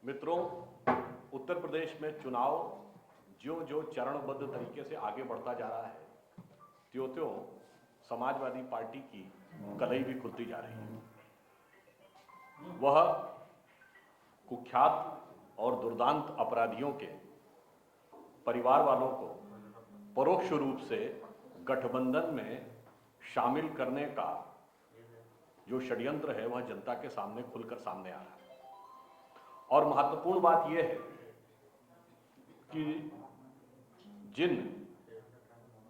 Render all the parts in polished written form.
मित्रों, उत्तर प्रदेश में चुनाव जो जो चरणबद्ध तरीके से आगे बढ़ता जा रहा है, त्यों त्यों समाजवादी पार्टी की कलई भी खुलती जा रही है। वह कुख्यात और दुर्दांत अपराधियों के परिवार वालों को परोक्ष रूप से गठबंधन में शामिल करने का जो षड्यंत्र है वह जनता के सामने खुलकर सामने आ रहा है। और महत्वपूर्ण बात यह है कि जिन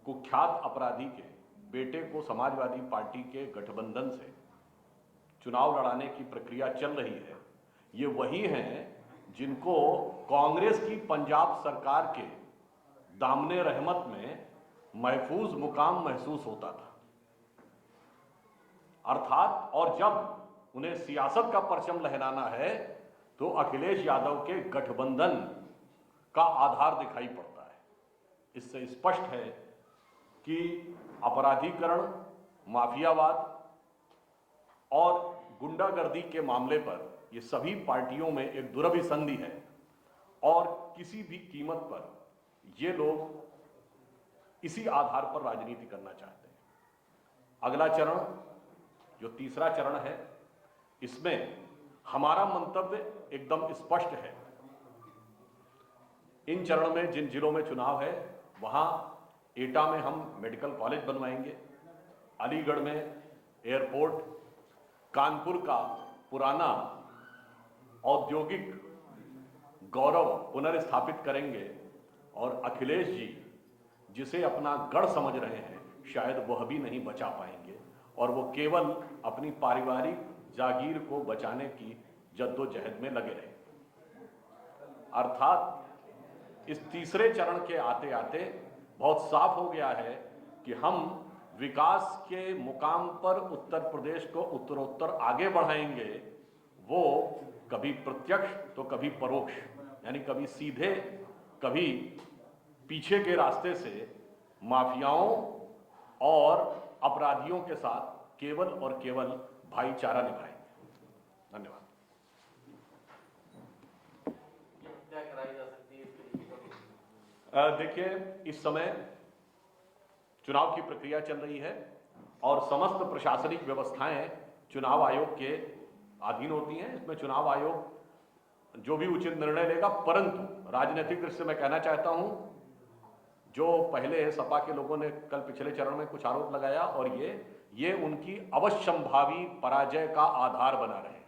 कुख्यात अपराधी के बेटे को समाजवादी पार्टी के गठबंधन से चुनाव लड़ाने की प्रक्रिया चल रही है, ये वही हैं जिनको कांग्रेस की पंजाब सरकार के दामने रहमत में महफूज मुकाम महसूस होता था। अर्थात और जब उन्हें सियासत का परचम लहराना है तो अखिलेश यादव के गठबंधन का आधार दिखाई पड़ता है। इससे स्पष्ट है कि अपराधीकरण, माफियावाद और गुंडागर्दी के मामले पर ये सभी पार्टियों में एक दुरभिसंधि है और किसी भी कीमत पर ये लोग इसी आधार पर राजनीति करना चाहते हैं। अगला चरण जो तीसरा चरण है, इसमें हमारा मंतव्य एकदम स्पष्ट है। इन चरण में जिन जिलों में चुनाव है वहां एटा में हम मेडिकल कॉलेज बनवाएंगे, अलीगढ़ में एयरपोर्ट, कानपुर का पुराना औद्योगिक गौरव पुनर्स्थापित करेंगे और अखिलेश जी जिसे अपना गढ़ समझ रहे हैं शायद वह भी नहीं बचा पाएंगे और वो केवल अपनी पारिवारिक जागीर को बचाने की जद्दोजहद में लगे रहे। अर्थात इस तीसरे चरण के आते आते बहुत साफ हो गया है कि हम विकास के मुकाम पर उत्तर प्रदेश को उत्तरोत्तर आगे बढ़ाएंगे, वो कभी प्रत्यक्ष तो कभी परोक्ष, यानी कभी सीधे कभी पीछे के रास्ते से माफियाओं और अपराधियों के साथ केवल और केवल भाईचारा निभाएंगे। धन्यवाद। क्या कराई जा सकती है? देखिए, इस समय चुनाव की प्रक्रिया चल रही है और समस्त प्रशासनिक व्यवस्थाएं चुनाव आयोग के अधीन होती हैं। इसमें चुनाव आयोग जो भी उचित निर्णय लेगा, परंतु राजनीतिक दृष्टि से मैं कहना चाहता हूं, जो पहले सपा के लोगों ने कल पिछले चरण में कुछ आरोप लगाया और ये उनकी अवश्यंभावी पराजय का आधार बना रहे हैं।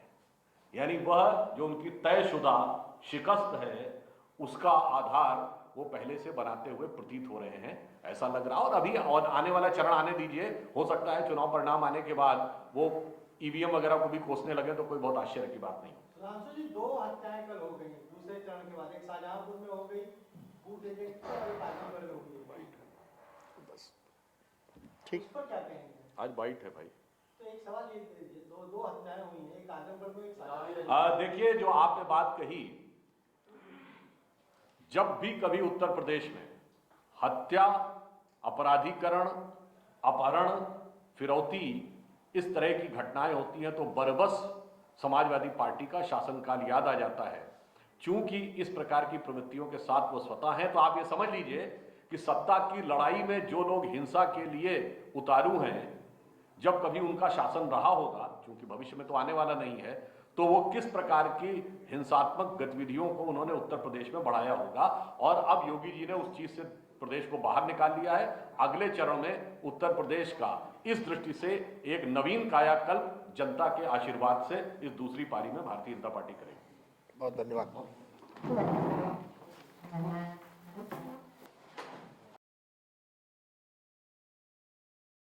यानी वह जो उनकी तयशुदा शिकस्त है उसका आधार वो पहले से बनाते हुए प्रतीत हो रहे हैं, ऐसा लग रहा। और अभी और आने वाला चरण आने दीजिए, हो सकता है चुनाव परिणाम आने के बाद वो ईवीएम वगैरह को भी कोसने लगे तो कोई बहुत आश्चर्य की बात नहीं। सुधांशु जी, 2 हत्याएं कल हो गई दूसरे चरण के बाद, एक शाहजहांपुर में हो गई, बूथ एजेंट और एक आजमगढ़ में हो गई। बस ठीक, पर क्या कहेंगे? आज बाइट है भाई। तो एक सवाल ये, दो हत्याएं हुई हैं, एक आजमगढ़ में, एक शाहजहांपुर। देखिए, जो आपने बात कही, जब भी कभी उत्तर प्रदेश में हत्या, अपराधीकरण, अपहरण, फिरौती इस तरह की घटनाएं होती हैं तो बरबस समाजवादी पार्टी का शासनकाल याद आ जाता है। चूंकि इस प्रकार की प्रवृत्तियों के साथ वो स्वतः हैं, तो आप ये समझ लीजिए कि सत्ता की लड़ाई में जो लोग हिंसा के लिए उतारू हैं, जब कभी उनका शासन रहा होगा, चूंकि भविष्य में तो आने वाला नहीं है, तो वो किस प्रकार की हिंसात्मक गतिविधियों को उन्होंने उत्तर प्रदेश में बढ़ाया होगा। और अब योगी जी ने उस चीज से प्रदेश को बाहर निकाल लिया है। अगले चरण में उत्तर प्रदेश का इस दृष्टि से एक नवीन कायाकल्प जनता के आशीर्वाद से इस दूसरी पारी में भारतीय जनता पार्टी करेगी। बहुत धन्यवाद।